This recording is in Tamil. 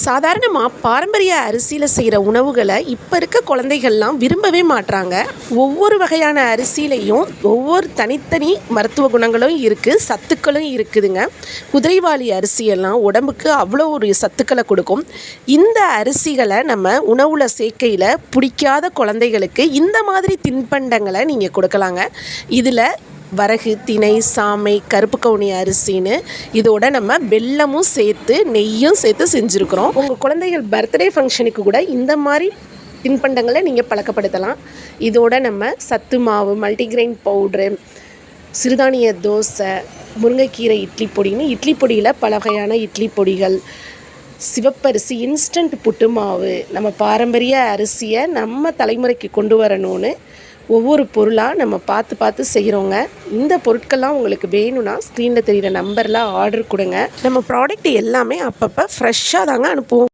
சாதாரணமாக பாரம்பரிய அரிசியில் செய்கிற உணவுகளை இப்போ இருக்க குழந்தைகள்லாம் விரும்பவே மாட்றாங்க. ஒவ்வொரு வகையான அரிசியிலையும் ஒவ்வொரு தனித்தனி மருத்துவ குணங்களும் இருக்குது, சத்துக்களும் இருக்குதுங்க. குதிரைவாலி அரிசியெல்லாம் உடம்புக்கு அவ்வளோ ஒரு சத்துக்களை கொடுக்கும். இந்த அரிசிகளை நம்ம உணவில் சேர்க்கையில் பிடிக்காத குழந்தைகளுக்கு இந்த மாதிரி தின்பண்டங்களை நீங்கள் கொடுக்கலாங்க. இதில் வரகு, திணை, சாமை, கருப்பு கவுனி அரிசின்னு இதோட நம்ம வெல்லமும் சேர்த்து நெய்யும் சேர்த்து செஞ்சுருக்குறோம். உங்கள் குழந்தைகள் பர்த்டே ஃபங்க்ஷனுக்கு கூட இந்த மாதிரி தின்பண்டங்களை நீங்கள் பழக்கப்படுத்தலாம். இதோட நம்ம சத்து மாவு, மல்டிகிரெயின் பவுட்ரு, சிறுதானிய தோசை, முருங்கைக்கீரை இட்லி பொடின்னு இட்லி பொடியில் பல வகையான இட்லி பொடிகள், சிவப்பரிசி இன்ஸ்டன்ட் புட்டு மாவு, நம்ம பாரம்பரிய அரிசியை நம்ம தலைமுறைக்கு கொண்டு வரணும்னு ஒவ்வொரு பொருளாக நம்ம பார்த்து செய்கிறோங்க. இந்த பொருட்கள்லாம் உங்களுக்கு வேணும்னா ஸ்க்ரீனில் தெரிகிற நம்பரில் ஆர்டர் கொடுங்க. நம்ம ப்ராடக்ட் எல்லாமே அப்பப்போ ஃப்ரெஷ்ஷாக தாங்க அனுப்புவோம்.